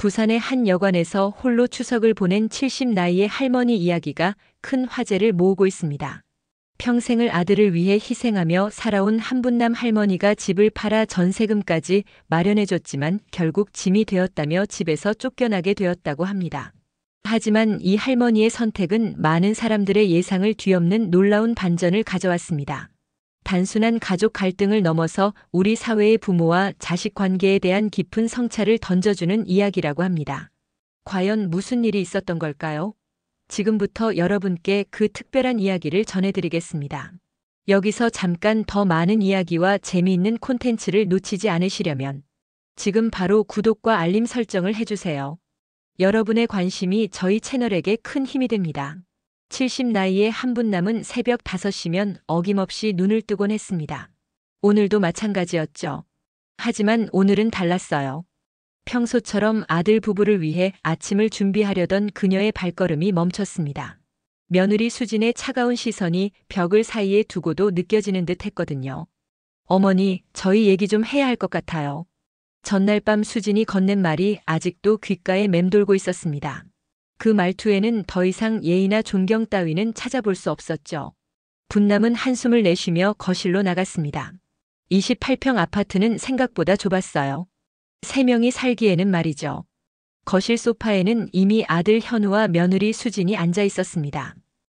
부산의 한 여관에서 홀로 추석을 보낸 70 나이의 할머니 이야기가 큰 화제를 모으고 있습니다. 평생을 아들을 위해 희생하며 살아온 한분남 할머니가 집을 팔아 전세금까지 마련해줬지만 결국 짐이 되었다며 집에서 쫓겨나게 되었다고 합니다. 하지만 이 할머니의 선택은 많은 사람들의 예상을 뒤엎는 놀라운 반전을 가져왔습니다. 단순한 가족 갈등을 넘어서 우리 사회의 부모와 자식 관계에 대한 깊은 성찰을 던져주는 이야기라고 합니다. 과연 무슨 일이 있었던 걸까요? 지금부터 여러분께 그 특별한 이야기를 전해드리겠습니다. 여기서 잠깐 더 많은 이야기와 재미있는 콘텐츠를 놓치지 않으시려면 지금 바로 구독과 알림 설정을 해주세요. 여러분의 관심이 저희 채널에게 큰 힘이 됩니다. 70 나이의 한분남은 새벽 5시면 어김없이 눈을 뜨곤 했습니다. 오늘도 마찬가지였죠. 하지만 오늘은 달랐어요. 평소처럼 아들 부부를 위해 아침을 준비하려던 그녀의 발걸음이 멈췄습니다. 며느리 수진의 차가운 시선이 벽을 사이에 두고도 느껴지는 듯 했거든요. 어머니, 저희 얘기 좀 해야 할 것 같아요. 전날 밤 수진이 건넨 말이 아직도 귓가에 맴돌고 있었습니다. 그 말투에는 더 이상 예의나 존경 따위는 찾아볼 수 없었죠. 분남은 한숨을 내쉬며 거실로 나갔습니다. 28평 아파트는 생각보다 좁았어요. 3명이 살기에는 말이죠. 거실 소파에는 이미 아들 현우와 며느리 수진이 앉아 있었습니다.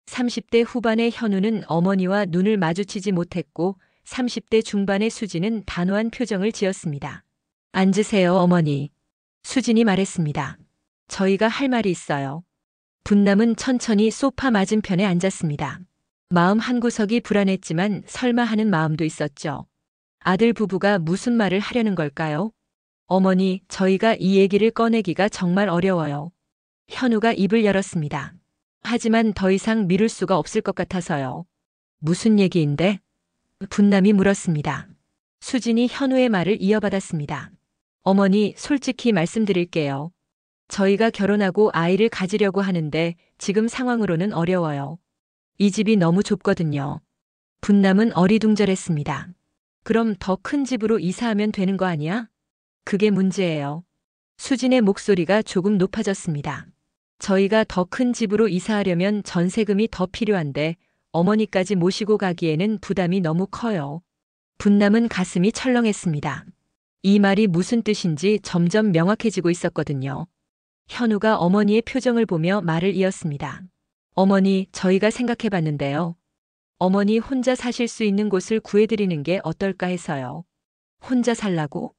30대 후반의 현우는 어머니와 눈을 마주치지 못했고 30대 중반의 수진은 단호한 표정을 지었습니다. 앉으세요, 어머니. 수진이 말했습니다. 저희가 할 말이 있어요. 분남은 천천히 소파 맞은편에 앉았습니다. 마음 한구석이 불안했지만 설마 하는 마음도 있었죠. 아들 부부가 무슨 말을 하려는 걸까요? 어머니, 저희가 이 얘기를 꺼내기가 정말 어려워요. 현우가 입을 열었습니다. 하지만 더 이상 미룰 수가 없을 것 같아서요. 무슨 얘기인데? 분남이 물었습니다. 수진이 현우의 말을 이어받았습니다. 어머니, 솔직히 말씀드릴게요. 저희가 결혼하고 아이를 가지려고 하는데 지금 상황으로는 어려워요. 이 집이 너무 좁거든요. 분남은 어리둥절했습니다. 그럼 더 큰 집으로 이사하면 되는 거 아니야? 그게 문제예요. 수진의 목소리가 조금 높아졌습니다. 저희가 더 큰 집으로 이사하려면 전세금이 더 필요한데 어머니까지 모시고 가기에는 부담이 너무 커요. 분남은 가슴이 철렁했습니다. 이 말이 무슨 뜻인지 점점 명확해지고 있었거든요. 현우가 어머니의 표정을 보며 말을 이었습니다. 어머니, 저희가 생각해봤는데요. 어머니 혼자 사실 수 있는 곳을 구해드리는 게 어떨까 해서요. 혼자 살라고?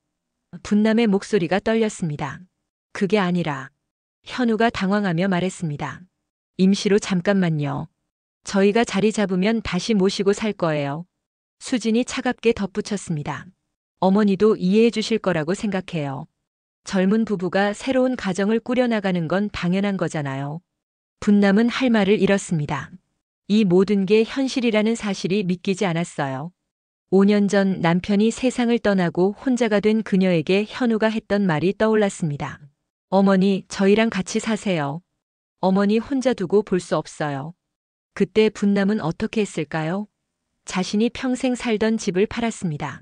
분남의 목소리가 떨렸습니다. 그게 아니라 현우가 당황하며 말했습니다. 임시로 잠깐만요. 저희가 자리 잡으면 다시 모시고 살 거예요. 수진이 차갑게 덧붙였습니다. 어머니도 이해해 주실 거라고 생각해요. 젊은 부부가 새로운 가정을 꾸려나가는 건 당연한 거잖아요. 분남은 할 말을 잃었습니다. 이 모든 게 현실이라는 사실이 믿기지 않았어요. 5년 전 남편이 세상을 떠나고 혼자가 된 그녀에게 현우가 했던 말이 떠올랐습니다. 어머니, 저희랑 같이 사세요. 어머니 혼자 두고 볼 수 없어요. 그때 분남은 어떻게 했을까요? 자신이 평생 살던 집을 팔았습니다.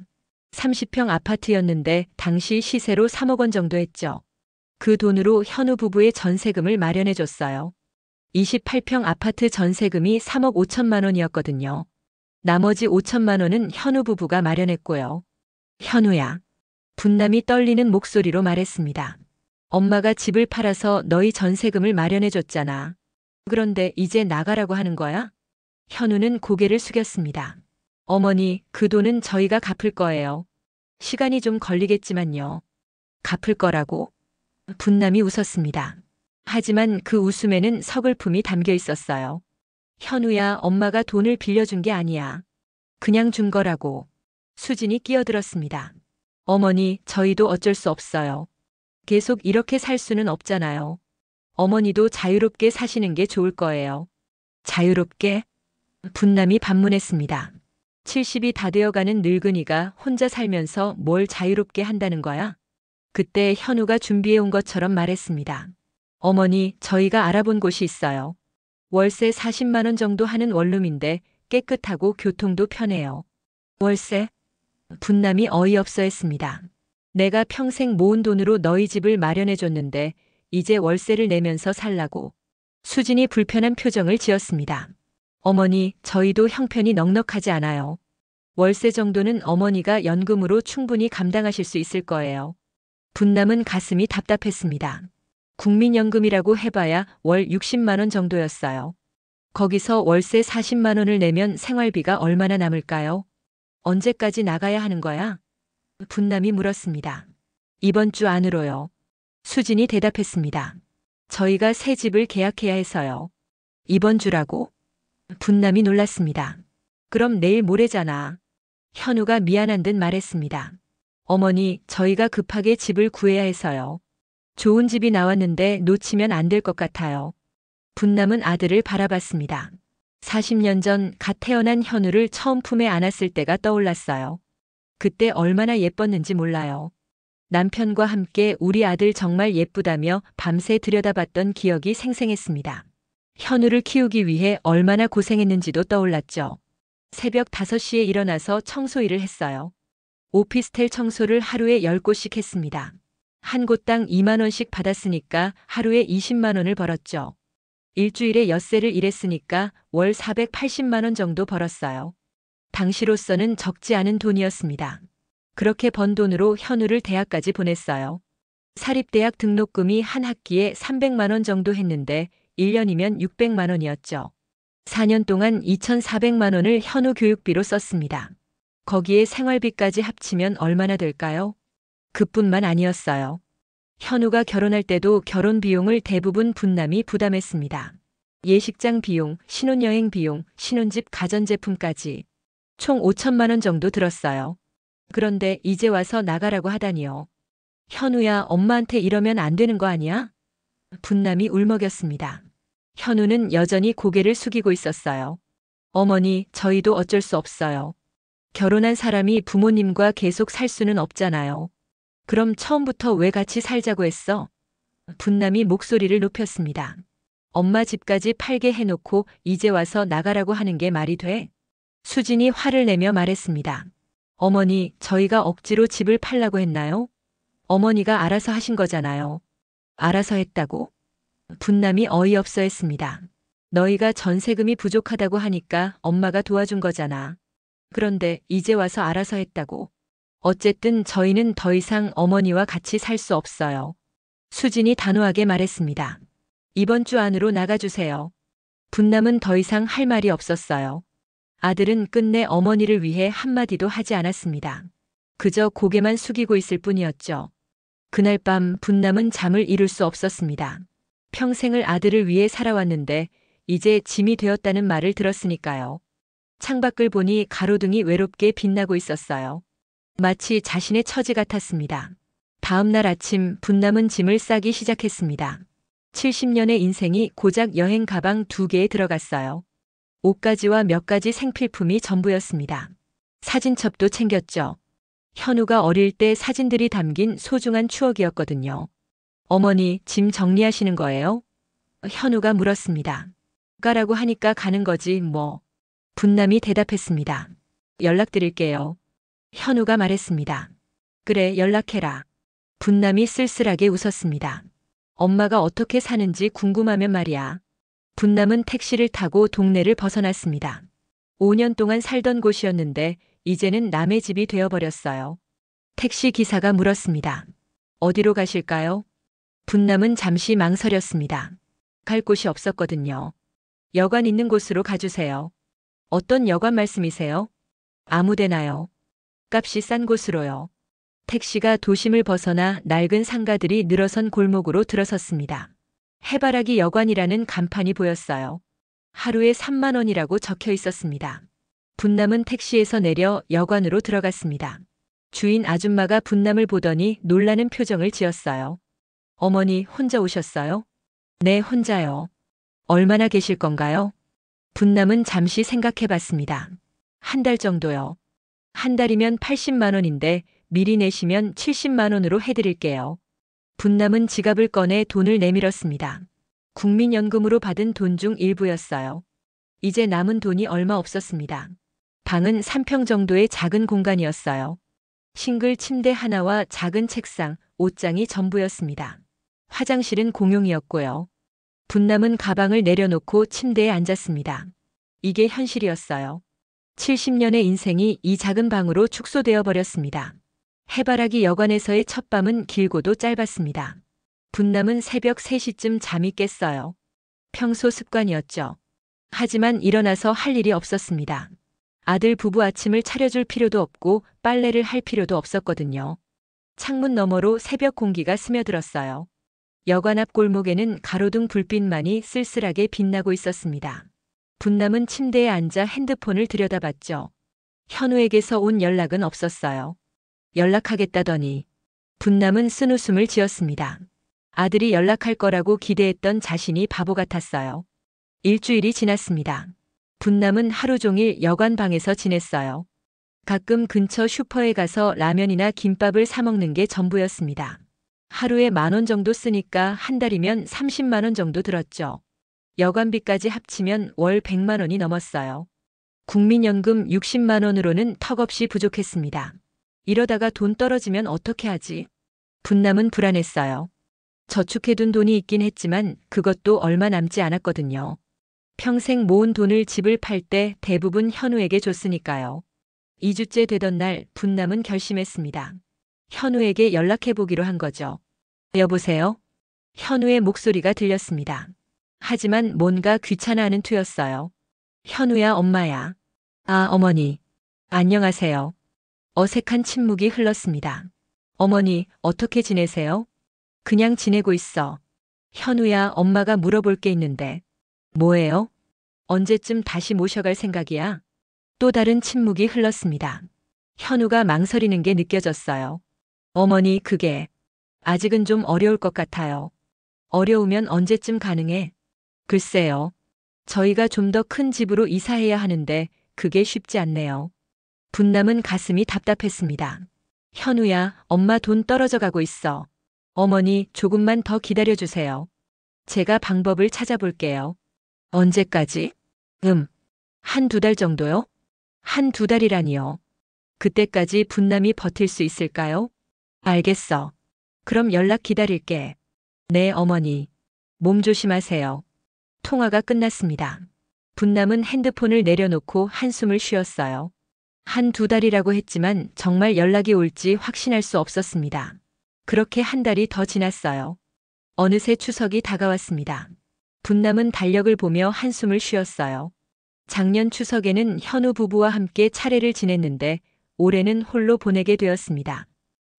30평 아파트였는데 당시 시세로 3억 원 정도 했죠. 그 돈으로 현우 부부의 전세금을 마련해줬어요. 28평 아파트 전세금이 3억 5천만 원이었거든요. 나머지 5천만 원은 현우 부부가 마련했고요. 현우야. 분남이 떨리는 목소리로 말했습니다. 엄마가 집을 팔아서 너희 전세금을 마련해줬잖아. 그런데 이제 나가라고 하는 거야? 현우는 고개를 숙였습니다. 어머니, 그 돈은 저희가 갚을 거예요. 시간이 좀 걸리겠지만요. 갚을 거라고? 분남이 웃었습니다. 하지만 그 웃음에는 서글픔이 담겨 있었어요. 현우야, 엄마가 돈을 빌려준 게 아니야. 그냥 준 거라고. 수진이 끼어들었습니다. 어머니, 저희도 어쩔 수 없어요. 계속 이렇게 살 수는 없잖아요. 어머니도 자유롭게 사시는 게 좋을 거예요. 자유롭게? 분남이 반문했습니다. 70이 다 되어가는 늙은이가 혼자 살면서 뭘 자유롭게 한다는 거야? 그때 현우가 준비해온 것처럼 말했습니다. 어머니, 저희가 알아본 곳이 있어요. 월세 40만 원 정도 하는 원룸인데 깨끗하고 교통도 편해요. 월세? 분남이 어이없어 했습니다. 내가 평생 모은 돈으로 너희 집을 마련해줬는데 이제 월세를 내면서 살라고. 수진이 불편한 표정을 지었습니다. 어머니, 저희도 형편이 넉넉하지 않아요. 월세 정도는 어머니가 연금으로 충분히 감당하실 수 있을 거예요. 분남은 가슴이 답답했습니다. 국민연금이라고 해봐야 월 60만 원 정도였어요. 거기서 월세 40만 원을 내면 생활비가 얼마나 남을까요? 언제까지 나가야 하는 거야? 분남이 물었습니다. 이번 주 안으로요. 수진이 대답했습니다. 저희가 새 집을 계약해야 해서요. 이번 주라고? 분남이 놀랐습니다. 그럼 내일 모레잖아. 현우가 미안한 듯 말했습니다. 어머니, 저희가 급하게 집을 구해야 해서요. 좋은 집이 나왔는데 놓치면 안 될 것 같아요. 분남은 아들을 바라봤습니다. 40년 전 갓 태어난 현우를 처음 품에 안았을 때가 떠올랐어요. 그때 얼마나 예뻤는지 몰라요. 남편과 함께 우리 아들 정말 예쁘다며 밤새 들여다봤던 기억이 생생했습니다. 현우를 키우기 위해 얼마나 고생했는지도 떠올랐죠. 새벽 5시에 일어나서 청소 일을 했어요. 오피스텔 청소를 하루에 10곳씩 했습니다. 한 곳당 2만 원씩 받았으니까 하루에 20만 원을 벌었죠. 일주일에 엿새를 일했으니까 월 480만 원 정도 벌었어요. 당시로서는 적지 않은 돈이었습니다. 그렇게 번 돈으로 현우를 대학까지 보냈어요. 사립대학 등록금이 한 학기에 300만 원 정도 했는데 1년이면 600만 원이었죠. 4년 동안 2,400만 원을 현우 교육비로 썼습니다. 거기에 생활비까지 합치면 얼마나 될까요? 그뿐만 아니었어요. 현우가 결혼할 때도 결혼 비용을 대부분 분남이 부담했습니다. 예식장 비용, 신혼여행 비용, 신혼집 가전제품까지 총 5천만 원 정도 들었어요. 그런데 이제 와서 나가라고 하다니요. 현우야, 엄마한테 이러면 안 되는 거 아니야? 분남이 울먹였습니다. 현우는 여전히 고개를 숙이고 있었어요. 어머니, 저희도 어쩔 수 없어요. 결혼한 사람이 부모님과 계속 살 수는 없잖아요. 그럼 처음부터 왜 같이 살자고 했어? 분남이 목소리를 높였습니다. 엄마 집까지 팔게 해놓고 이제 와서 나가라고 하는 게 말이 돼? 수진이 화를 내며 말했습니다. 어머니, 저희가 억지로 집을 팔라고 했나요? 어머니가 알아서 하신 거잖아요. 알아서 했다고? 분남이 어이없어 했습니다. 너희가 전세금이 부족하다고 하니까 엄마가 도와준 거잖아. 그런데 이제 와서 알아서 했다고? 어쨌든 저희는 더 이상 어머니와 같이 살 수 없어요. 수진이 단호하게 말했습니다. 이번 주 안으로 나가주세요. 분남은 더 이상 할 말이 없었어요. 아들은 끝내 어머니를 위해 한마디도 하지 않았습니다. 그저 고개만 숙이고 있을 뿐이었죠. 그날 밤 분남은 잠을 이룰 수 없었습니다. 평생을 아들을 위해 살아왔는데 이제 짐이 되었다는 말을 들었으니까요. 창밖을 보니 가로등이 외롭게 빛나고 있었어요. 마치 자신의 처지 같았습니다. 다음 날 아침 분남은 짐을 싸기 시작했습니다. 70년의 인생이 고작 여행 가방 2개에 들어갔어요. 옷가지와 몇 가지 생필품이 전부였습니다. 사진첩도 챙겼죠. 현우가 어릴 때 사진들이 담긴 소중한 추억이었거든요. 어머니, 짐 정리하시는 거예요? 현우가 물었습니다. 가라고 하니까 가는 거지 뭐. 분남이 대답했습니다. 연락드릴게요. 현우가 말했습니다. 그래, 연락해라. 분남이 쓸쓸하게 웃었습니다. 엄마가 어떻게 사는지 궁금하면 말이야. 분남은 택시를 타고 동네를 벗어났습니다. 5년 동안 살던 곳이었는데 이제는 남의 집이 되어버렸어요. 택시 기사가 물었습니다. 어디로 가실까요? 분남은 잠시 망설였습니다. 갈 곳이 없었거든요. 여관 있는 곳으로 가주세요. 어떤 여관 말씀이세요? 아무데나요. 값이 싼 곳으로요. 택시가 도심을 벗어나 낡은 상가들이 늘어선 골목으로 들어섰습니다. 해바라기 여관이라는 간판이 보였어요. 하루에 3만 원이라고 적혀 있었습니다. 분남은 택시에서 내려 여관으로 들어갔습니다. 주인 아줌마가 분남을 보더니 놀라는 표정을 지었어요. 어머니, 혼자 오셨어요? 네, 혼자요. 얼마나 계실 건가요? 분남은 잠시 생각해 봤습니다. 한 달 정도요. 한 달이면 80만 원인데 미리 내시면 70만 원으로 해드릴게요. 분남은 지갑을 꺼내 돈을 내밀었습니다. 국민연금으로 받은 돈 중 일부였어요. 이제 남은 돈이 얼마 없었습니다. 방은 3평 정도의 작은 공간이었어요. 싱글 침대 하나와 작은 책상, 옷장이 전부였습니다. 화장실은 공용이었고요. 분남은 가방을 내려놓고 침대에 앉았습니다. 이게 현실이었어요. 70년의 인생이 이 작은 방으로 축소되어 버렸습니다. 해바라기 여관에서의 첫 밤은 길고도 짧았습니다. 분남은 새벽 3시쯤 잠이 깼어요. 평소 습관이었죠. 하지만 일어나서 할 일이 없었습니다. 아들 부부 아침을 차려줄 필요도 없고 빨래를 할 필요도 없었거든요. 창문 너머로 새벽 공기가 스며들었어요. 여관 앞 골목에는 가로등 불빛만이 쓸쓸하게 빛나고 있었습니다. 분남은 침대에 앉아 핸드폰을 들여다봤죠. 현우에게서 온 연락은 없었어요. 연락하겠다더니 분남은 쓴웃음을 지었습니다. 아들이 연락할 거라고 기대했던 자신이 바보 같았어요. 일주일이 지났습니다. 분남은 하루 종일 여관 방에서 지냈어요. 가끔 근처 슈퍼에 가서 라면이나 김밥을 사 먹는 게 전부였습니다. 하루에 10,000원 정도 쓰니까 한 달이면 30만 원 정도 들었죠. 여관비까지 합치면 월 100만 원이 넘었어요. 국민연금 60만 원으로는 턱없이 부족했습니다. 이러다가 돈 떨어지면 어떻게 하지? 분남은 불안했어요. 저축해둔 돈이 있긴 했지만 그것도 얼마 남지 않았거든요. 평생 모은 돈을 집을 팔 때 대부분 현우에게 줬으니까요. 2주째 되던 날 분남은 결심했습니다. 현우에게 연락해보기로 한 거죠. 여보세요? 현우의 목소리가 들렸습니다. 하지만 뭔가 귀찮아하는 투였어요. 현우야, 엄마야. 아, 어머니. 안녕하세요. 어색한 침묵이 흘렀습니다. 어머니, 어떻게 지내세요? 그냥 지내고 있어. 현우야, 엄마가 물어볼 게 있는데. 뭐예요? 언제쯤 다시 모셔갈 생각이야? 또 다른 침묵이 흘렀습니다. 현우가 망설이는 게 느껴졌어요. 어머니, 그게 아직은 좀 어려울 것 같아요. 어려우면 언제쯤 가능해? 글쎄요. 저희가 좀 더 큰 집으로 이사해야 하는데 그게 쉽지 않네요. 분남은 가슴이 답답했습니다. 현우야, 엄마 돈 떨어져 가고 있어. 어머니, 조금만 더 기다려주세요. 제가 방법을 찾아볼게요. 언제까지? 한두 달 정도요? 한두 달이라니요. 그때까지 분남이 버틸 수 있을까요? 알겠어. 그럼 연락 기다릴게. 네, 어머니. 몸 조심하세요. 통화가 끝났습니다. 분남은 핸드폰을 내려놓고 한숨을 쉬었어요. 한두 달이라고 했지만 정말 연락이 올지 확신할 수 없었습니다. 그렇게 한 달이 더 지났어요. 어느새 추석이 다가왔습니다. 분남은 달력을 보며 한숨을 쉬었어요. 작년 추석에는 현우 부부와 함께 차례를 지냈는데 올해는 홀로 보내게 되었습니다.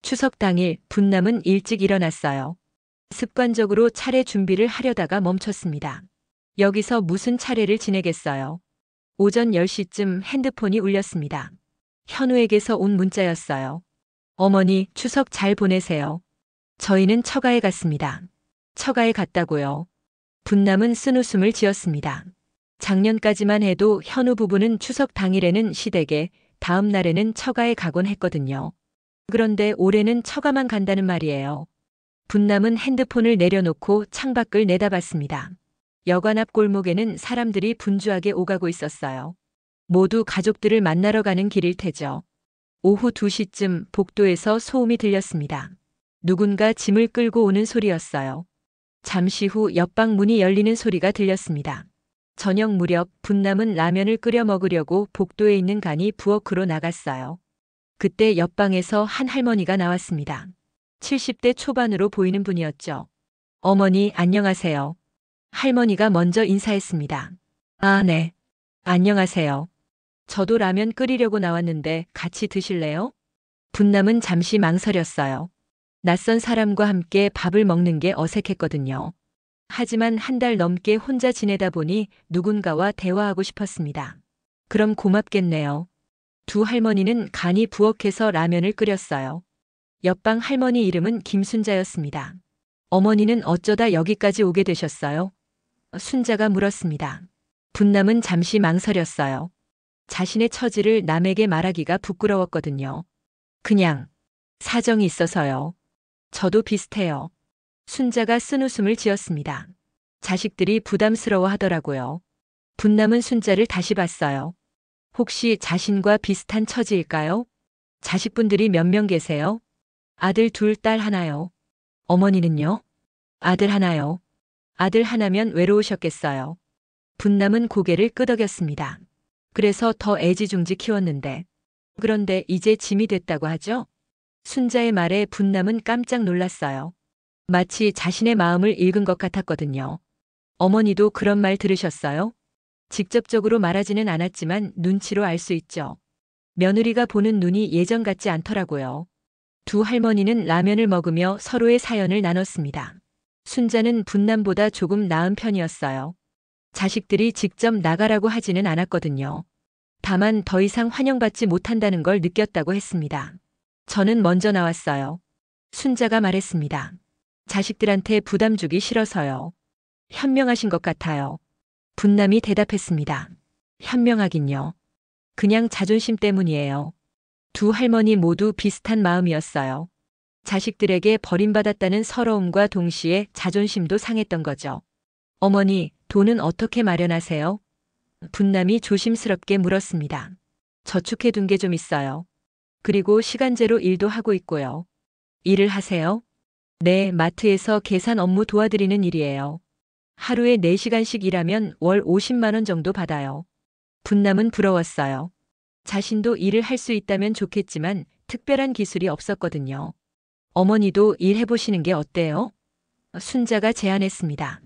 추석 당일 분남은 일찍 일어났어요. 습관적으로 차례 준비를 하려다가 멈췄습니다. 여기서 무슨 차례를 지내겠어요. 오전 10시쯤 핸드폰이 울렸습니다. 현우에게서 온 문자였어요. 어머니, 추석 잘 보내세요. 저희는 처가에 갔습니다. 처가에 갔다고요. 분남은 쓴웃음을 지었습니다. 작년까지만 해도 현우 부부는 추석 당일에는 시댁에, 다음 날에는 처가에 가곤 했거든요. 그런데 올해는 처가만 간다는 말이에요. 분남은 핸드폰을 내려놓고 창밖을 내다봤습니다. 여관 앞 골목에는 사람들이 분주하게 오가고 있었어요. 모두 가족들을 만나러 가는 길일 테죠. 오후 2시쯤 복도에서 소음이 들렸습니다. 누군가 짐을 끌고 오는 소리였어요. 잠시 후 옆방 문이 열리는 소리가 들렸습니다. 저녁 무렵 분남은 라면을 끓여 먹으려고 복도에 있는 간이 부엌으로 나갔어요. 그때 옆방에서 한 할머니가 나왔습니다. 70대 초반으로 보이는 분이었죠. 어머니, 안녕하세요. 할머니가 먼저 인사했습니다. 아, 네. 안녕하세요. 저도 라면 끓이려고 나왔는데 같이 드실래요? 분남은 잠시 망설였어요. 낯선 사람과 함께 밥을 먹는 게 어색했거든요. 하지만 한 달 넘게 혼자 지내다 보니 누군가와 대화하고 싶었습니다. 그럼 고맙겠네요. 두 할머니는 간이 부엌에서 라면을 끓였어요. 옆방 할머니 이름은 김순자였습니다. 어머니는 어쩌다 여기까지 오게 되셨어요? 순자가 물었습니다. 분남은 잠시 망설였어요. 자신의 처지를 남에게 말하기가 부끄러웠거든요. 그냥 사정이 있어서요. 저도 비슷해요. 순자가 쓴웃음을 지었습니다. 자식들이 부담스러워 하더라고요. 분남은 순자를 다시 봤어요. 혹시 자신과 비슷한 처지일까요? 자식분들이 몇 명 계세요? 아들 둘, 딸 하나요. 어머니는요? 아들 하나요. 아들 하나면 외로우셨겠어요. 분남은 고개를 끄덕였습니다. 그래서 더 애지중지 키웠는데. 그런데 이제 짐이 됐다고 하죠? 순자의 말에 분남은 깜짝 놀랐어요. 마치 자신의 마음을 읽은 것 같았거든요. 어머니도 그런 말 들으셨어요? 직접적으로 말하지는 않았지만 눈치로 알 수 있죠. 며느리가 보는 눈이 예전 같지 않더라고요. 두 할머니는 라면을 먹으며 서로의 사연을 나눴습니다. 순자는 분남보다 조금 나은 편이었어요. 자식들이 직접 나가라고 하지는 않았거든요. 다만 더 이상 환영받지 못한다는 걸 느꼈다고 했습니다. 저는 먼저 나왔어요. 순자가 말했습니다. 자식들한테 부담 주기 싫어서요. 현명하신 것 같아요. 분남이 대답했습니다. 현명하긴요. 그냥 자존심 때문이에요. 두 할머니 모두 비슷한 마음이었어요. 자식들에게 버림받았다는 서러움과 동시에 자존심도 상했던 거죠. 어머니, 돈은 어떻게 마련하세요? 분남이 조심스럽게 물었습니다. 저축해둔 게 좀 있어요. 그리고 시간제로 일도 하고 있고요. 일을 하세요? 네, 마트에서 계산 업무 도와드리는 일이에요. 하루에 4시간씩 일하면 월 50만 원 정도 받아요. 분남은 부러웠어요. 자신도 일을 할 수 있다면 좋겠지만 특별한 기술이 없었거든요. 어머니도 일해보시는 게 어때요? 순자가 제안했습니다.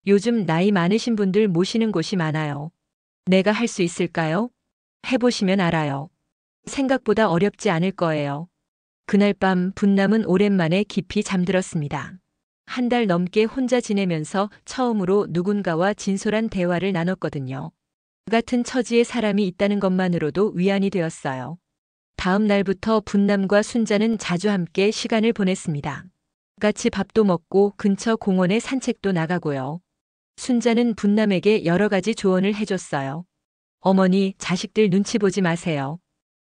요즘 나이 많으신 분들 모시는 곳이 많아요. 내가 할 수 있을까요? 해보시면 알아요. 생각보다 어렵지 않을 거예요. 그날 밤 분남은 오랜만에 깊이 잠들었습니다. 한 달 넘게 혼자 지내면서 처음으로 누군가와 진솔한 대화를 나눴거든요. 그 같은 처지의 사람이 있다는 것만으로도 위안이 되었어요. 다음 날부터 분남과 순자는 자주 함께 시간을 보냈습니다. 같이 밥도 먹고 근처 공원에 산책도 나가고요. 순자는 분남에게 여러 가지 조언을 해줬어요. 어머니, 자식들 눈치 보지 마세요.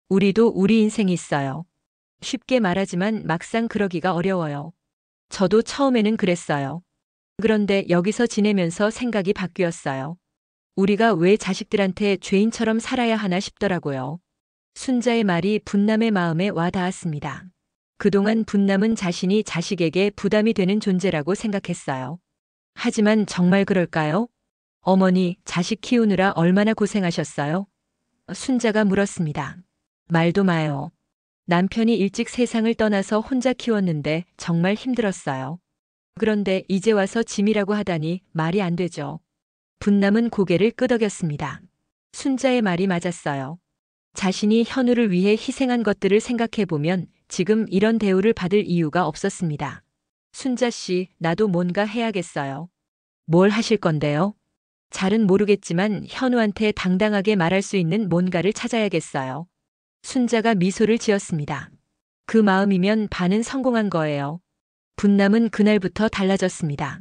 우리도 우리 인생이 있어요. 쉽게 말하지만 막상 그러기가 어려워요. 저도 처음에는 그랬어요. 그런데 여기서 지내면서 생각이 바뀌었어요. 우리가 왜 자식들한테 죄인처럼 살아야 하나 싶더라고요. 순자의 말이 분남의 마음에 와 닿았습니다. 그동안 분남은 자신이 자식에게 부담이 되는 존재라고 생각했어요. 하지만 정말 그럴까요? 어머니, 자식 키우느라 얼마나 고생하셨어요? 순자가 물었습니다. 말도 마요. 남편이 일찍 세상을 떠나서 혼자 키웠는데 정말 힘들었어요. 그런데 이제 와서 짐이라고 하다니 말이 안 되죠. 분남은 고개를 끄덕였습니다. 순자의 말이 맞았어요. 자신이 현우를 위해 희생한 것들을 생각해보면 지금 이런 대우를 받을 이유가 없었습니다. 순자 씨, 나도 뭔가 해야겠어요. 뭘 하실 건데요? 잘은 모르겠지만 현우한테 당당하게 말할 수 있는 뭔가를 찾아야겠어요. 순자가 미소를 지었습니다. 그 마음이면 반은 성공한 거예요. 분남은 그날부터 달라졌습니다.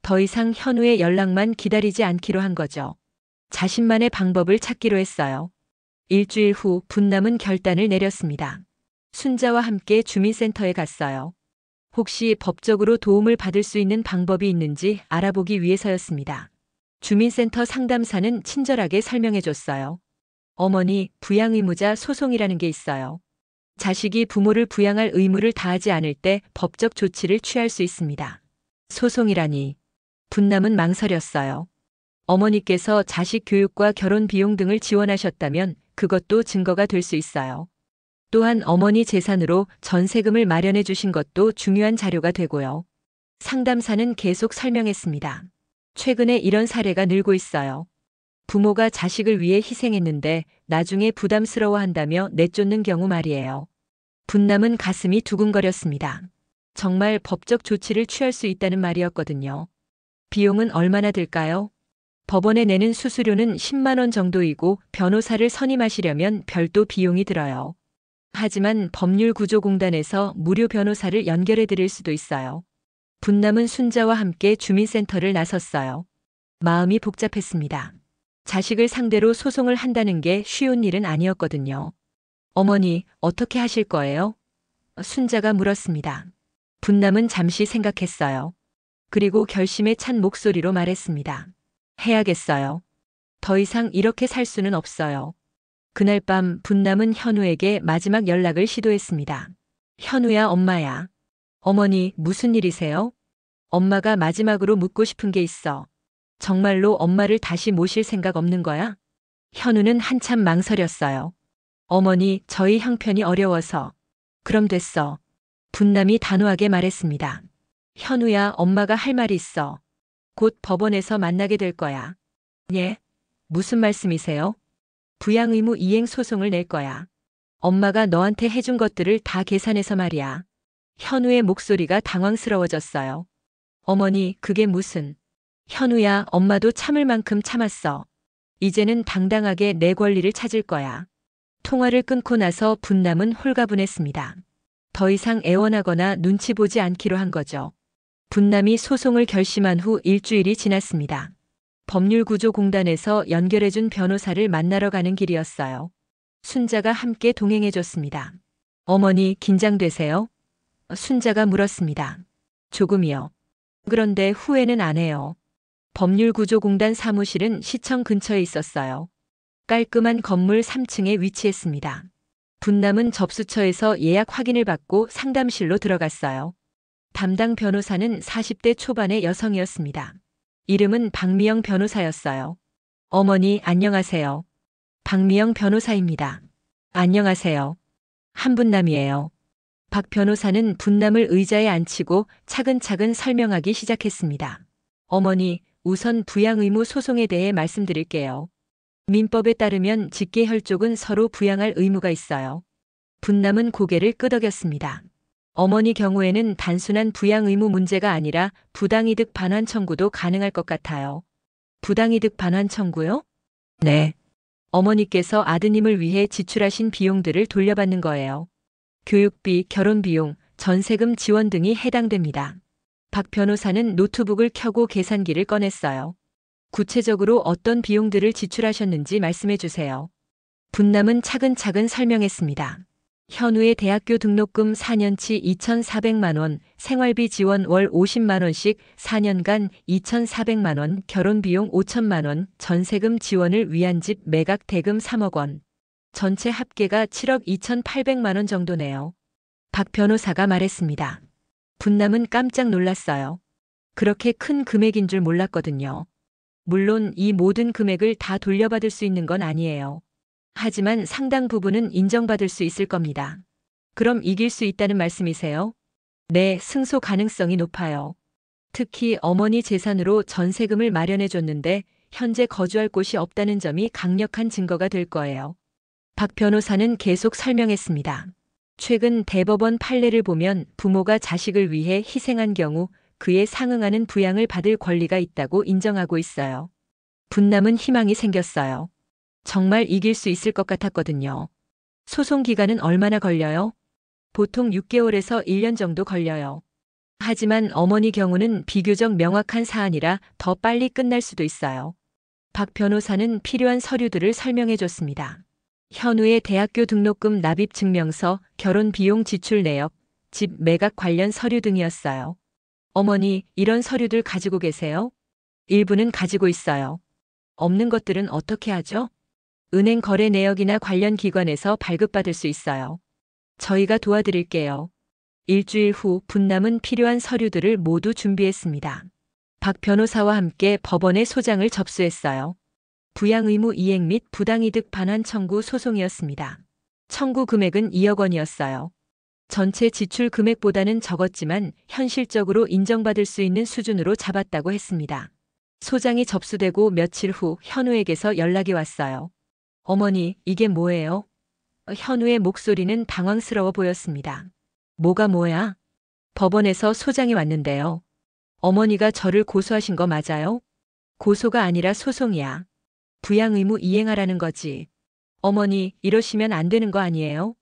더 이상 현우의 연락만 기다리지 않기로 한 거죠. 자신만의 방법을 찾기로 했어요. 일주일 후 분남은 결단을 내렸습니다. 순자와 함께 주민센터에 갔어요. 혹시 법적으로 도움을 받을 수 있는 방법이 있는지 알아보기 위해서였습니다. 주민센터 상담사는 친절하게 설명해줬어요. 어머니, 부양의무자 소송이라는 게 있어요. 자식이 부모를 부양할 의무를 다하지 않을 때 법적 조치를 취할 수 있습니다. 소송이라니. 분남은 망설였어요. 어머니께서 자식 교육과 결혼 비용 등을 지원하셨다면 그것도 증거가 될 수 있어요. 또한 어머니 재산으로 전세금을 마련해 주신 것도 중요한 자료가 되고요. 상담사는 계속 설명했습니다. 최근에 이런 사례가 늘고 있어요. 부모가 자식을 위해 희생했는데 나중에 부담스러워한다며 내쫓는 경우 말이에요. 분남은 가슴이 두근거렸습니다. 정말 법적 조치를 취할 수 있다는 말이었거든요. 비용은 얼마나 들까요? 법원에 내는 수수료는 10만 원 정도이고 변호사를 선임하시려면 별도 비용이 들어요. 하지만 법률구조공단에서 무료 변호사를 연결해 드릴 수도 있어요. 분남은 순자와 함께 주민센터를 나섰어요. 마음이 복잡했습니다. 자식을 상대로 소송을 한다는 게 쉬운 일은 아니었거든요. 어머니, 어떻게 하실 거예요? 순자가 물었습니다. 분남은 잠시 생각했어요. 그리고 결심에 찬 목소리로 말했습니다. 해야겠어요. 더 이상 이렇게 살 수는 없어요. 그날 밤 분남은 현우에게 마지막 연락을 시도했습니다. 현우야, 엄마야. 어머니, 무슨 일이세요? 엄마가 마지막으로 묻고 싶은 게 있어. 정말로 엄마를 다시 모실 생각 없는 거야? 현우는 한참 망설였어요. 어머니, 저희 형편이 어려워서. 그럼 됐어. 분남이 단호하게 말했습니다. 현우야, 엄마가 할 말이 있어. 곧 법원에서 만나게 될 거야. 예? 무슨 말씀이세요? 부양 의무 이행 소송을 낼 거야. 엄마가 너한테 해준 것들을 다 계산해서 말이야. 현우의 목소리가 당황스러워졌어요. 어머니, 그게 무슨. 현우야, 엄마도 참을 만큼 참았어. 이제는 당당하게 내 권리를 찾을 거야. 통화를 끊고 나서 분남은 홀가분했습니다. 더 이상 애원하거나 눈치 보지 않기로 한 거죠. 분남이 소송을 결심한 후 일주일이 지났습니다. 법률구조공단에서 연결해준 변호사를 만나러 가는 길이었어요. 순자가 함께 동행해줬습니다. 어머니, 긴장되세요? 순자가 물었습니다. 조금이요. 그런데 후회는 안 해요. 법률구조공단 사무실은 시청 근처에 있었어요. 깔끔한 건물 3층에 위치했습니다. 분남은 접수처에서 예약 확인을 받고 상담실로 들어갔어요. 담당 변호사는 40대 초반의 여성이었습니다. 이름은 박미영 변호사였어요. 어머니, 안녕하세요. 박미영 변호사입니다. 안녕하세요. 한분남이에요. 박 변호사는 분남을 의자에 앉히고 차근차근 설명하기 시작했습니다. 어머니, 우선 부양 의무 소송에 대해 말씀드릴게요. 민법에 따르면 직계혈족은 서로 부양할 의무가 있어요. 분남은 고개를 끄덕였습니다. 어머니 경우에는 단순한 부양 의무 문제가 아니라 부당이득 반환 청구도 가능할 것 같아요. 부당이득 반환 청구요? 네. 어머니께서 아드님을 위해 지출하신 비용들을 돌려받는 거예요. 교육비, 결혼비용, 전세금 지원 등이 해당됩니다. 박 변호사는 노트북을 켜고 계산기를 꺼냈어요. 구체적으로 어떤 비용들을 지출하셨는지 말씀해 주세요. 분남은 차근차근 설명했습니다. 현우의 대학교 등록금 4년치 2,400만 원, 생활비 지원 월 50만 원씩 4년간 2,400만 원, 결혼비용 5천만 원, 전세금 지원을 위한 집 매각 대금 3억 원. 전체 합계가 7억 2,800만 원 정도네요. 박 변호사가 말했습니다. 분남은 깜짝 놀랐어요. 그렇게 큰 금액인 줄 몰랐거든요. 물론 이 모든 금액을 다 돌려받을 수 있는 건 아니에요. 하지만 상당 부분은 인정받을 수 있을 겁니다. 그럼 이길 수 있다는 말씀이세요? 네, 승소 가능성이 높아요. 특히 어머니 재산으로 전세금을 마련해 줬는데 현재 거주할 곳이 없다는 점이 강력한 증거가 될 거예요. 박 변호사는 계속 설명했습니다. 최근 대법원 판례를 보면 부모가 자식을 위해 희생한 경우 그에 상응하는 부양을 받을 권리가 있다고 인정하고 있어요. 분남은 희망이 생겼어요. 정말 이길 수 있을 것 같았거든요. 소송 기간은 얼마나 걸려요? 보통 6개월에서 1년 정도 걸려요. 하지만 어머니 경우는 비교적 명확한 사안이라 더 빨리 끝날 수도 있어요. 박 변호사는 필요한 서류들을 설명해 줬습니다. 현우의 대학교 등록금 납입 증명서, 결혼 비용 지출 내역, 집 매각 관련 서류 등이었어요. 어머니, 이런 서류들 가지고 계세요? 일부는 가지고 있어요. 없는 것들은 어떻게 하죠? 은행 거래 내역이나 관련 기관에서 발급받을 수 있어요. 저희가 도와드릴게요. 일주일 후 분남은 필요한 서류들을 모두 준비했습니다. 박 변호사와 함께 법원에 소장을 접수했어요. 부양 의무 이행 및 부당이득 반환 청구 소송이었습니다. 청구 금액은 2억 원이었어요. 전체 지출 금액보다는 적었지만 현실적으로 인정받을 수 있는 수준으로 잡았다고 했습니다. 소장이 접수되고 며칠 후 현우에게서 연락이 왔어요. 어머니, 이게 뭐예요? 현우의 목소리는 당황스러워 보였습니다. 뭐가 뭐야? 법원에서 소장이 왔는데요. 어머니가 저를 고소하신 거 맞아요? 고소가 아니라 소송이야. 부양 의무 이행하라는 거지. 어머니, 이러시면 안 되는 거 아니에요?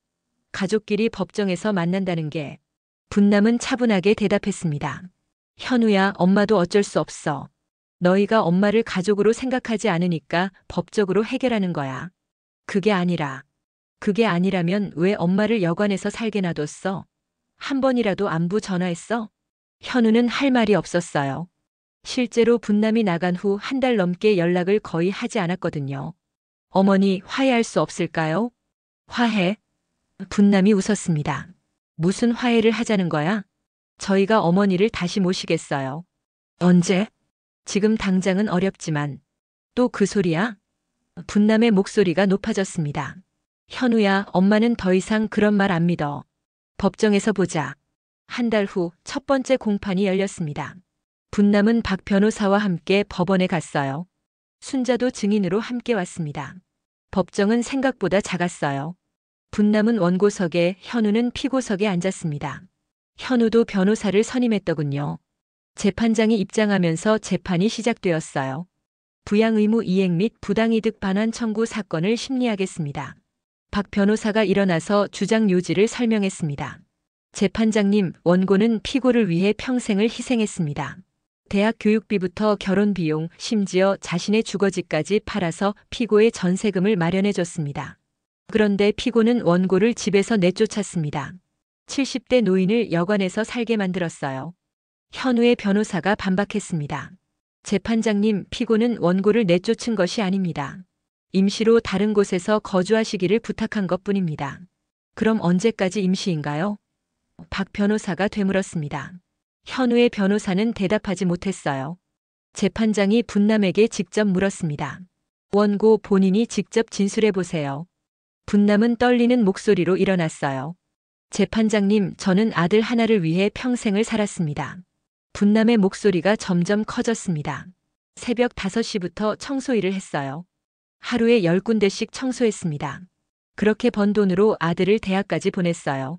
가족끼리 법정에서 만난다는 게. 분남은 차분하게 대답했습니다. 현우야, 엄마도 어쩔 수 없어. 너희가 엄마를 가족으로 생각하지 않으니까 법적으로 해결하는 거야. 그게 아니라면 왜 엄마를 여관에서 살게 놔뒀어? 한 번이라도 안부 전화했어? 현우는 할 말이 없었어요. 실제로 분남이 나간 후 한 달 넘게 연락을 거의 하지 않았거든요. 어머니, 화해할 수 없을까요? 화해? 분남이 웃었습니다. 무슨 화해를 하자는 거야? 저희가 어머니를 다시 모시겠어요. 언제? 지금 당장은 어렵지만. 또 그 소리야? 분남의 목소리가 높아졌습니다. 현우야, 엄마는 더 이상 그런 말 안 믿어. 법정에서 보자. 한 달 후 첫 번째 공판이 열렸습니다. 분남은 박 변호사와 함께 법원에 갔어요. 순자도 증인으로 함께 왔습니다. 법정은 생각보다 작았어요. 분남은 원고석에, 현우는 피고석에 앉았습니다. 현우도 변호사를 선임했더군요. 재판장이 입장하면서 재판이 시작되었어요. 부양 의무 이행 및 부당이득 반환 청구 사건을 심리하겠습니다. 박 변호사가 일어나서 주장 요지를 설명했습니다. 재판장님, 원고는 피고를 위해 평생을 희생했습니다. 대학 교육비부터 결혼 비용, 심지어 자신의 주거지까지 팔아서 피고의 전세금을 마련해줬습니다. 그런데 피고는 원고를 집에서 내쫓았습니다. 70대 노인을 여관에서 살게 만들었어요. 현우의 변호사가 반박했습니다. 재판장님, 피고는 원고를 내쫓은 것이 아닙니다. 임시로 다른 곳에서 거주하시기를 부탁한 것뿐입니다. 그럼 언제까지 임시인가요? 박 변호사가 되물었습니다. 현우의 변호사는 대답하지 못했어요. 재판장이 분남에게 직접 물었습니다. 원고 본인이 직접 진술해 보세요. 분남은 떨리는 목소리로 일어났어요. 재판장님, 저는 아들 하나를 위해 평생을 살았습니다. 분남의 목소리가 점점 커졌습니다. 새벽 5시부터 청소 일을 했어요. 하루에 10군데씩 청소했습니다. 그렇게 번 돈으로 아들을 대학까지 보냈어요.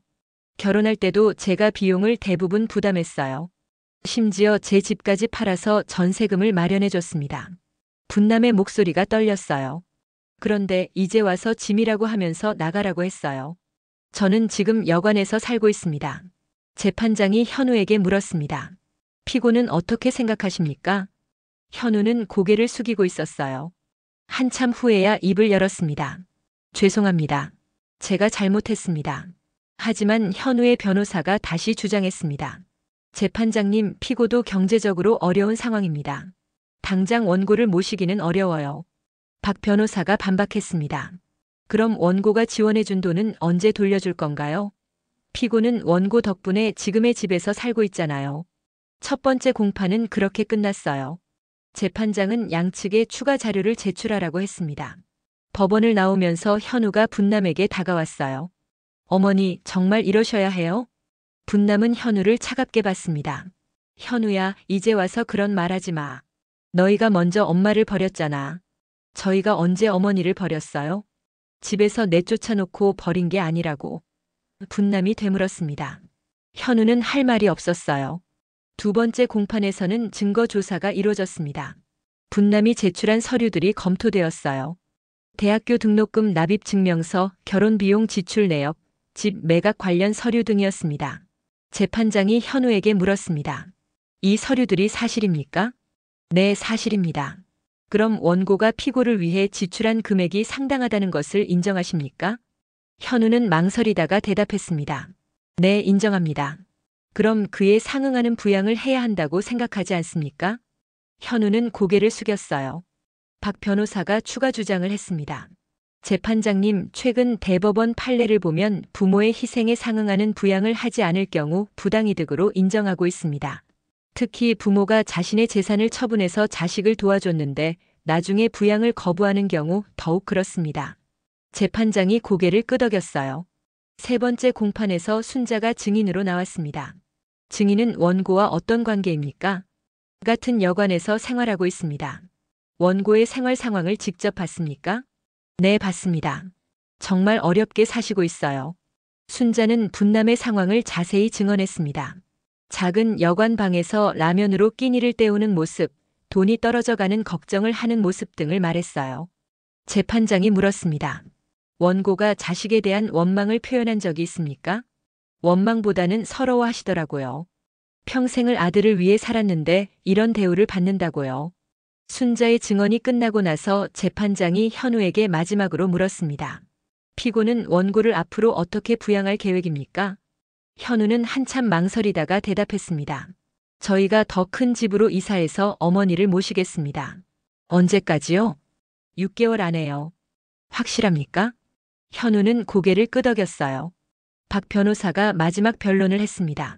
결혼할 때도 제가 비용을 대부분 부담했어요. 심지어 제 집까지 팔아서 전세금을 마련해줬습니다. 분남의 목소리가 떨렸어요. 그런데 이제 와서 짐이라고 하면서 나가라고 했어요. 저는 지금 여관에서 살고 있습니다. 재판장이 현우에게 물었습니다. 피고는 어떻게 생각하십니까? 현우는 고개를 숙이고 있었어요. 한참 후에야 입을 열었습니다. 죄송합니다. 제가 잘못했습니다. 하지만 현우의 변호사가 다시 주장했습니다. 재판장님, 피고도 경제적으로 어려운 상황입니다. 당장 원고를 모시기는 어려워요. 박 변호사가 반박했습니다. 그럼 원고가 지원해준 돈은 언제 돌려줄 건가요? 피고는 원고 덕분에 지금의 집에서 살고 있잖아요. 첫 번째 공판은 그렇게 끝났어요. 재판장은 양측에 추가 자료를 제출하라고 했습니다. 법원을 나오면서 현우가 분남에게 다가왔어요. 어머니, 정말 이러셔야 해요? 분남은 현우를 차갑게 봤습니다. 현우야, 이제 와서 그런 말하지 마. 너희가 먼저 엄마를 버렸잖아. 저희가 언제 어머니를 버렸어요? 집에서 내쫓아놓고 버린 게 아니라고. 분남이 되물었습니다. 현우는 할 말이 없었어요. 두 번째 공판에서는 증거 조사가 이루어졌습니다. 분남이 제출한 서류들이 검토되었어요. 대학교 등록금 납입 증명서, 결혼 비용 지출 내역, 집 매각 관련 서류 등이었습니다. 재판장이 현우에게 물었습니다. 이 서류들이 사실입니까? 네, 사실입니다. 그럼 원고가 피고를 위해 지출한 금액이 상당하다는 것을 인정하십니까? 현우는 망설이다가 대답했습니다. 네, 인정합니다. 그럼 그에 상응하는 부양을 해야 한다고 생각하지 않습니까? 현우는 고개를 숙였어요. 박 변호사가 추가 주장을 했습니다. 재판장님, 최근 대법원 판례를 보면 부모의 희생에 상응하는 부양을 하지 않을 경우 부당이득으로 인정하고 있습니다. 특히 부모가 자신의 재산을 처분해서 자식을 도와줬는데 나중에 부양을 거부하는 경우 더욱 그렇습니다. 재판장이 고개를 끄덕였어요. 세 번째 공판에서 순자가 증인으로 나왔습니다. 증인은 원고와 어떤 관계입니까? 같은 여관에서 생활하고 있습니다. 원고의 생활 상황을 직접 봤습니까? 네, 봤습니다. 정말 어렵게 사시고 있어요. 순자는 분남의 상황을 자세히 증언했습니다. 작은 여관 방에서 라면으로 끼니를 때우는 모습, 돈이 떨어져가는 걱정을 하는 모습 등을 말했어요. 재판장이 물었습니다. 원고가 자식에 대한 원망을 표현한 적이 있습니까? 원망보다는 서러워하시더라고요. 평생을 아들을 위해 살았는데 이런 대우를 받는다고요. 순자의 증언이 끝나고 나서 재판장이 현우에게 마지막으로 물었습니다. 피고는 원고를 앞으로 어떻게 부양할 계획입니까? 현우는 한참 망설이다가 대답했습니다. 저희가 더 큰 집으로 이사해서 어머니를 모시겠습니다. 언제까지요? 6개월 안에요. 확실합니까? 현우는 고개를 끄덕였어요. 박 변호사가 마지막 변론을 했습니다.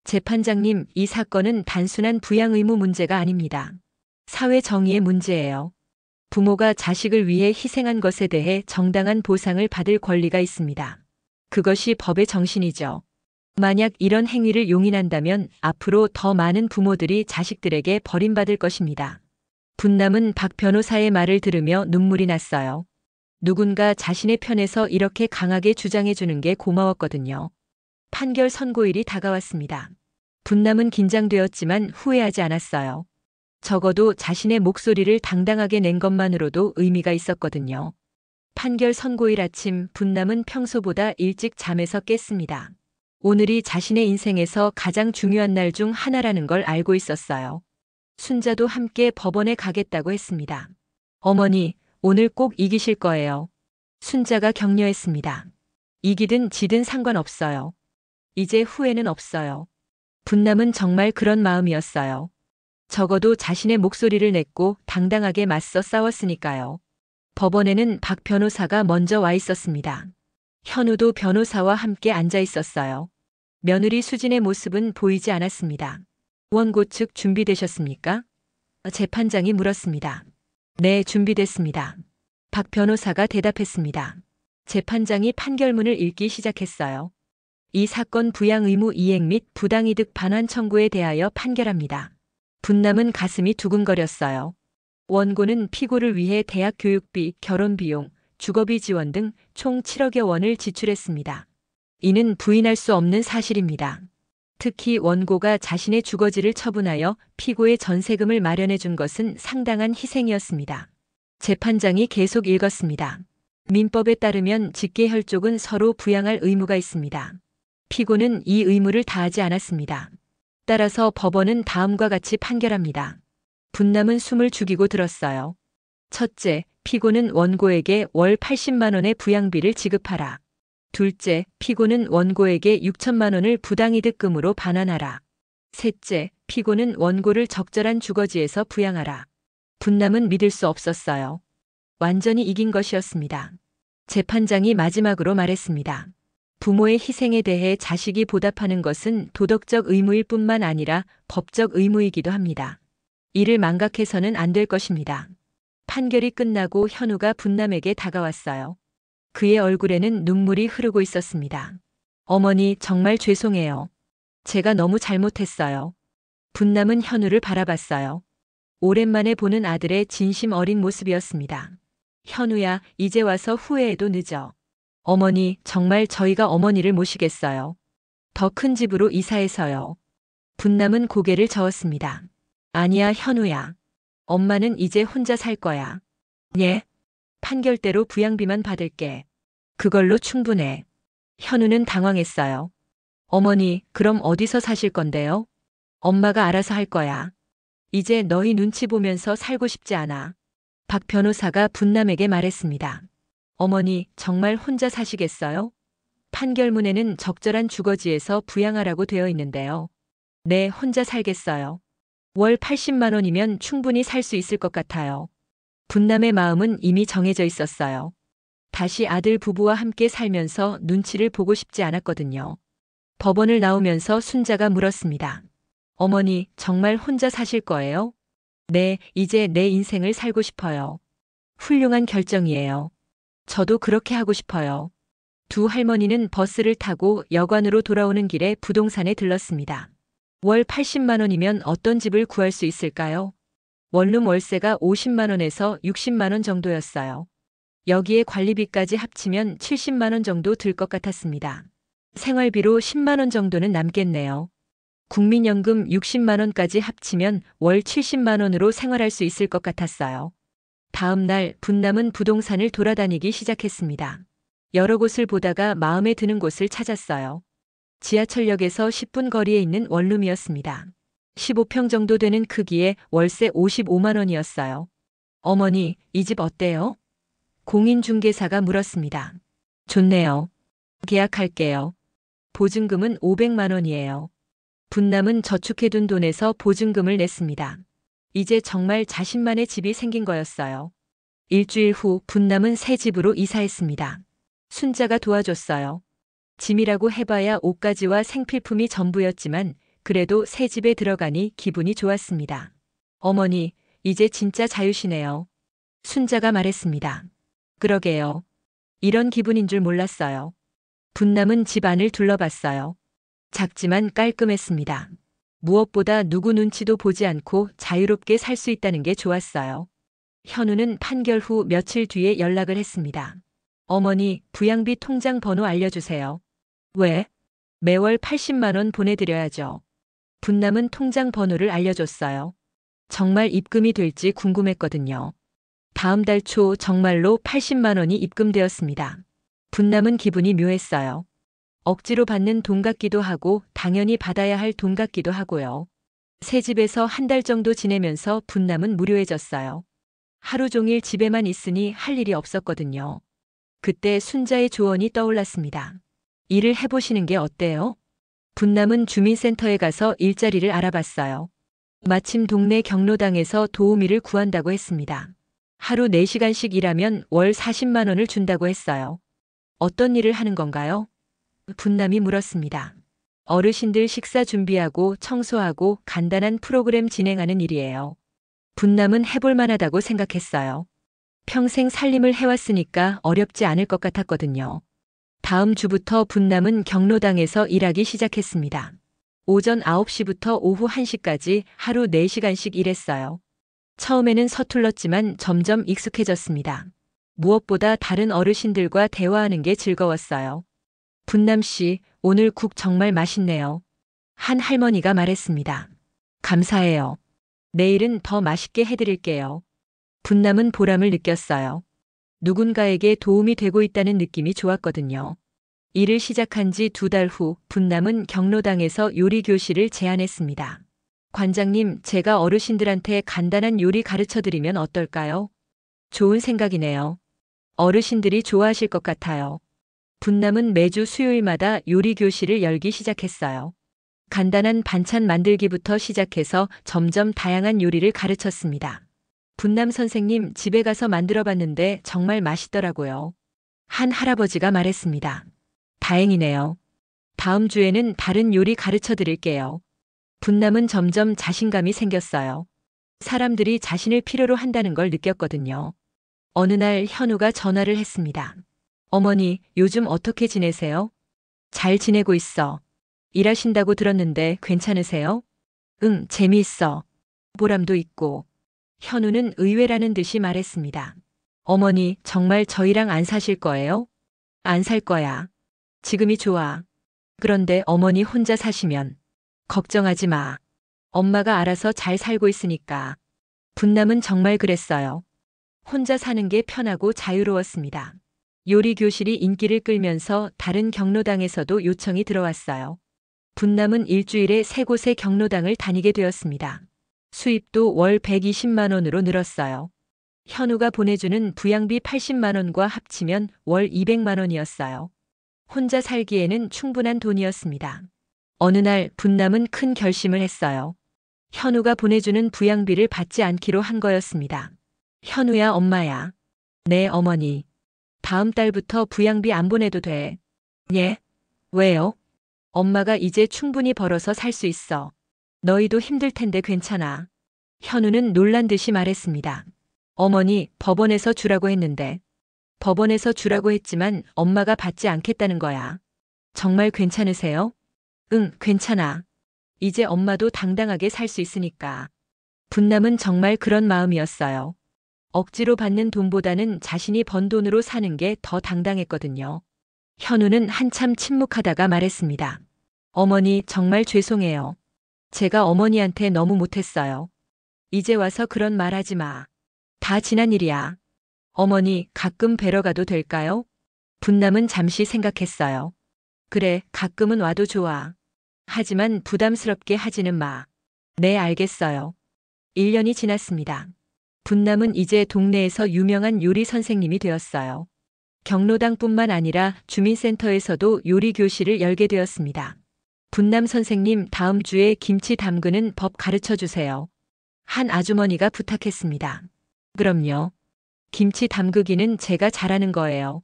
재판장님, 이 사건은 단순한 부양 의무 문제가 아닙니다. 사회 정의의 문제예요. 부모가 자식을 위해 희생한 것에 대해 정당한 보상을 받을 권리가 있습니다. 그것이 법의 정신이죠. 만약 이런 행위를 용인한다면 앞으로 더 많은 부모들이 자식들에게 버림받을 것입니다. 분남은 박 변호사의 말을 들으며 눈물이 났어요. 누군가 자신의 편에서 이렇게 강하게 주장해 주는 게 고마웠거든요. 판결 선고일이 다가왔습니다. 분남은 긴장되었지만 후회하지 않았어요. 적어도 자신의 목소리를 당당하게 낸 것만으로도 의미가 있었거든요. 판결 선고일 아침, 분남은 평소보다 일찍 잠에서 깼습니다. 오늘이 자신의 인생에서 가장 중요한 날 중 하나라는 걸 알고 있었어요. 순자도 함께 법원에 가겠다고 했습니다. 어머니, 오늘 꼭 이기실 거예요. 순자가 격려했습니다. 이기든 지든 상관없어요. 이제 후회는 없어요. 분남은 정말 그런 마음이었어요. 적어도 자신의 목소리를 냈고 당당하게 맞서 싸웠으니까요. 법원에는 박 변호사가 먼저 와 있었습니다. 현우도 변호사와 함께 앉아 있었어요. 며느리 수진의 모습은 보이지 않았습니다. 원고 측 준비되셨습니까? 재판장이 물었습니다. 네, 준비됐습니다. 박 변호사가 대답했습니다. 재판장이 판결문을 읽기 시작했어요. 이 사건 부양 의무 이행 및 부당이득 반환 청구에 대하여 판결합니다. 분남은 가슴이 두근거렸어요. 원고는 피고를 위해 대학 교육비, 결혼비용, 주거비 지원 등 총 7억여 원을 지출했습니다. 이는 부인할 수 없는 사실입니다. 특히 원고가 자신의 주거지를 처분하여 피고의 전세금을 마련해 준 것은 상당한 희생이었습니다. 재판장이 계속 읽었습니다. 민법에 따르면 직계혈족은 서로 부양할 의무가 있습니다. 피고는 이 의무를 다하지 않았습니다. 따라서 법원은 다음과 같이 판결합니다. 분남은 숨을 죽이고 들었어요. 첫째, 피고는 원고에게 월 80만 원의 부양비를 지급하라. 둘째, 피고는 원고에게 6천만 원을 부당이득금으로 반환하라. 셋째, 피고는 원고를 적절한 주거지에서 부양하라. 분남은 믿을 수 없었어요. 완전히 이긴 것이었습니다. 재판장이 마지막으로 말했습니다. 부모의 희생에 대해 자식이 보답하는 것은 도덕적 의무일 뿐만 아니라 법적 의무이기도 합니다. 이를 망각해서는 안 될 것입니다. 판결이 끝나고 현우가 분남에게 다가왔어요. 그의 얼굴에는 눈물이 흐르고 있었습니다. 어머니, 정말 죄송해요. 제가 너무 잘못했어요. 분남은 현우를 바라봤어요. 오랜만에 보는 아들의 진심 어린 모습이었습니다. 현우야, 이제 와서 후회해도 늦어. 어머니, 정말 저희가 어머니를 모시겠어요. 더 큰 집으로 이사해서요. 분남은 고개를 저었습니다. 아니야, 현우야. 엄마는 이제 혼자 살 거야. 예? 판결대로 부양비만 받을게. 그걸로 충분해. 현우는 당황했어요. 어머니, 그럼 어디서 사실 건데요? 엄마가 알아서 할 거야. 이제 너희 눈치 보면서 살고 싶지 않아. 박 변호사가 분남에게 말했습니다. 어머니, 정말 혼자 사시겠어요? 판결문에는 적절한 주거지에서 부양하라고 되어 있는데요. 네, 혼자 살겠어요. 월 80만 원이면 충분히 살 수 있을 것 같아요. 분남의 마음은 이미 정해져 있었어요. 다시 아들 부부와 함께 살면서 눈치를 보고 싶지 않았거든요. 법원을 나오면서 순자가 물었습니다. 어머니, 정말 혼자 사실 거예요? 네, 이제 내 인생을 살고 싶어요. 훌륭한 결정이에요. 저도 그렇게 하고 싶어요. 두 할머니는 버스를 타고 여관으로 돌아오는 길에 부동산에 들렀습니다. 월 80만 원이면 어떤 집을 구할 수 있을까요? 원룸 월세가 50만 원에서 60만 원 정도였어요. 여기에 관리비까지 합치면 70만 원 정도 들 것 같았습니다. 생활비로 10만 원 정도는 남겠네요. 국민연금 60만 원까지 합치면 월 70만 원으로 생활할 수 있을 것 같았어요. 다음 날 분남은 부동산을 돌아다니기 시작했습니다. 여러 곳을 보다가 마음에 드는 곳을 찾았어요. 지하철역에서 10분 거리에 있는 원룸이었습니다. 15평 정도 되는 크기에 월세 55만 원이었어요. 어머니, 이 집 어때요? 공인중개사가 물었습니다. 좋네요. 계약할게요. 보증금은 500만 원이에요. 분남은 저축해둔 돈에서 보증금을 냈습니다. 이제 정말 자신만의 집이 생긴 거였어요. 일주일 후 분남은 새 집으로 이사했습니다. 순자가 도와줬어요. 짐이라고 해봐야 옷가지와 생필품이 전부였지만 그래도 새 집에 들어가니 기분이 좋았습니다. 어머니, 이제 진짜 자유시네요. 순자가 말했습니다. 그러게요. 이런 기분인 줄 몰랐어요. 분남은 집 안을 둘러봤어요. 작지만 깔끔했습니다. 무엇보다 누구 눈치도 보지 않고 자유롭게 살 수 있다는 게 좋았어요. 현우는 판결 후 며칠 뒤에 연락을 했습니다. 어머니, 부양비 통장 번호 알려주세요. 왜? 매월 80만 원 보내드려야죠. 분남은 통장 번호를 알려줬어요. 정말 입금이 될지 궁금했거든요. 다음 달 초 정말로 80만 원이 입금되었습니다. 분남은 기분이 묘했어요. 억지로 받는 돈 같기도 하고 당연히 받아야 할 돈 같기도 하고요. 새 집에서 한 달 정도 지내면서 분남은 무료해졌어요. 하루 종일 집에만 있으니 할 일이 없었거든요. 그때 순자의 조언이 떠올랐습니다. 일을 해보시는 게 어때요? 분남은 주민센터에 가서 일자리를 알아봤어요. 마침 동네 경로당에서 도우미를 구한다고 했습니다. 하루 4시간씩 일하면 월 40만 원을 준다고 했어요. 어떤 일을 하는 건가요? 분남이 물었습니다. 어르신들 식사 준비하고 청소하고 간단한 프로그램 진행하는 일이에요. 분남은 해볼 만하다고 생각했어요. 평생 살림을 해왔으니까 어렵지 않을 것 같았거든요. 다음 주부터 분남은 경로당에서 일하기 시작했습니다. 오전 9시부터 오후 1시까지 하루 4시간씩 일했어요. 처음에는 서툴렀지만 점점 익숙해졌습니다. 무엇보다 다른 어르신들과 대화하는 게 즐거웠어요. 분남 씨, 오늘 국 정말 맛있네요. 한 할머니가 말했습니다. 감사해요. 내일은 더 맛있게 해드릴게요. 분남은 보람을 느꼈어요. 누군가에게 도움이 되고 있다는 느낌이 좋았거든요. 일을 시작한 지 2달 후 분남은 경로당에서 요리 교실을 제안했습니다. 관장님, 제가 어르신들한테 간단한 요리 가르쳐 드리면 어떨까요? 좋은 생각이네요. 어르신들이 좋아하실 것 같아요. 분남은 매주 수요일마다 요리 교실을 열기 시작했어요. 간단한 반찬 만들기부터 시작해서 점점 다양한 요리를 가르쳤습니다. 분남 선생님, 집에 가서 만들어 봤는데 정말 맛있더라고요. 한 할아버지가 말했습니다. 다행이네요. 다음 주에는 다른 요리 가르쳐 드릴게요. 분남은 점점 자신감이 생겼어요. 사람들이 자신을 필요로 한다는 걸 느꼈거든요. 어느 날 현우가 전화를 했습니다. 어머니, 요즘 어떻게 지내세요? 잘 지내고 있어. 일하신다고 들었는데 괜찮으세요? 응, 재미있어. 보람도 있고. 현우는 의외라는 듯이 말했습니다. 어머니, 정말 저희랑 안 사실 거예요? 안 살 거야. 지금이 좋아. 그런데 어머니 혼자 사시면 걱정하지 마. 엄마가 알아서 잘 살고 있으니까. 분남은 정말 그랬어요. 혼자 사는 게 편하고 자유로웠습니다. 요리 교실이 인기를 끌면서 다른 경로당에서도 요청이 들어왔어요. 분남은 일주일에 3곳의 경로당을 다니게 되었습니다. 수입도 월 120만 원으로 늘었어요. 현우가 보내주는 부양비 80만 원과 합치면 월 200만 원이었어요. 혼자 살기에는 충분한 돈이었습니다. 어느 날 분남은 큰 결심을 했어요. 현우가 보내주는 부양비를 받지 않기로 한 거였습니다. 현우야, 엄마야. 네, 어머니. 다음 달부터 부양비 안 보내도 돼. 예? 왜요? 엄마가 이제 충분히 벌어서 살 수 있어. 너희도 힘들 텐데 괜찮아. 현우는 놀란 듯이 말했습니다. 어머니, 법원에서 주라고 했는데. 법원에서 주라고 했지만 엄마가 받지 않겠다는 거야. 정말 괜찮으세요? 응, 괜찮아. 이제 엄마도 당당하게 살 수 있으니까. 분남은 정말 그런 마음이었어요. 억지로 받는 돈보다는 자신이 번 돈으로 사는 게 더 당당했거든요. 현우는 한참 침묵하다가 말했습니다. 어머니, 정말 죄송해요. 제가 어머니한테 너무 못했어요. 이제 와서 그런 말 하지 마. 다 지난 일이야. 어머니, 가끔 뵈러 가도 될까요? 분남은 잠시 생각했어요. 그래, 가끔은 와도 좋아. 하지만 부담스럽게 하지는 마. 네, 알겠어요. 1년이 지났습니다. 분남은 이제 동네에서 유명한 요리 선생님이 되었어요. 경로당뿐만 아니라 주민센터에서도 요리 교실을 열게 되었습니다. 분남 선생님, 다음 주에 김치 담그는 법 가르쳐 주세요. 한 아주머니가 부탁했습니다. 그럼요. 김치 담그기는 제가 잘하는 거예요.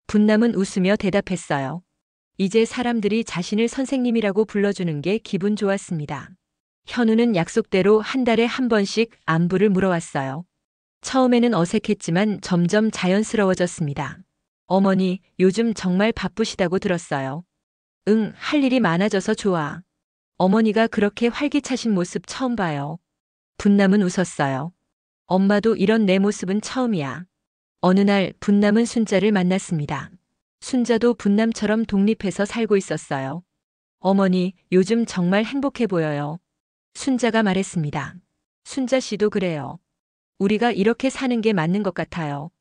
분남은 웃으며 대답했어요. 이제 사람들이 자신을 선생님이라고 불러주는 게 기분 좋았습니다. 현우는 약속대로 한 달에 한 번씩 안부를 물어왔어요. 처음에는 어색했지만 점점 자연스러워졌습니다. 어머니, 요즘 정말 바쁘시다고 들었어요. 응, 할 일이 많아져서 좋아. 어머니가 그렇게 활기차신 모습 처음 봐요. 분남은 웃었어요. 엄마도 이런 내 모습은 처음이야. 어느 날 분남은 순자를 만났습니다. 순자도 분남처럼 독립해서 살고 있었어요. 어머니, 요즘 정말 행복해 보여요. 순자가 말했습니다. 순자 씨도 그래요. 우리가 이렇게 사는 게 맞는 것 같아요.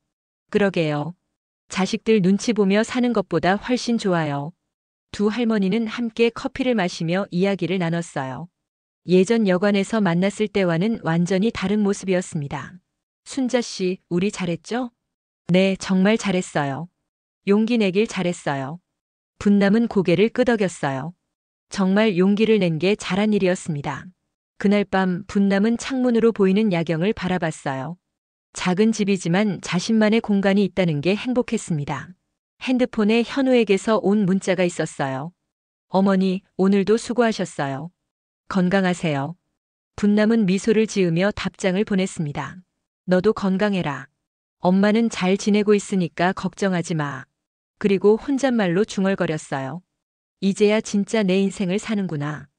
그러게요. 자식들 눈치 보며 사는 것보다 훨씬 좋아요. 두 할머니는 함께 커피를 마시며 이야기를 나눴어요. 예전 여관에서 만났을 때와는 완전히 다른 모습이었습니다. 순자 씨, 우리 잘했죠? 네, 정말 잘했어요. 용기 내길 잘했어요. 분남은 고개를 끄덕였어요. 정말 용기를 낸 게 잘한 일이었습니다. 그날 밤 분남은 창문으로 보이는 야경을 바라봤어요. 작은 집이지만 자신만의 공간이 있다는 게 행복했습니다. 핸드폰에 현우에게서 온 문자가 있었어요. 어머니, 오늘도 수고하셨어요. 건강하세요. 분남은 미소를 지으며 답장을 보냈습니다. 너도 건강해라. 엄마는 잘 지내고 있으니까 걱정하지 마. 그리고 혼잣말로 중얼거렸어요. 이제야 진짜 내 인생을 사는구나.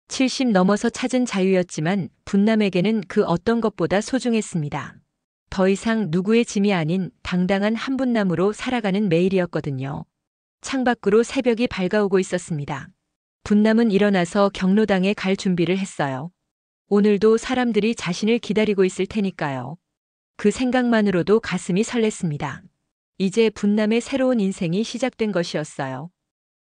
70 넘어서 찾은 자유였지만 분남에게는 그 어떤 것보다 소중했습니다. 더 이상 누구의 짐이 아닌 당당한 한 분남으로 살아가는 매일이었거든요. 창밖으로 새벽이 밝아오고 있었습니다. 분남은 일어나서 경로당에 갈 준비를 했어요. 오늘도 사람들이 자신을 기다리고 있을 테니까요. 그 생각만으로도 가슴이 설렜습니다. 이제 분남의 새로운 인생이 시작된 것이었어요.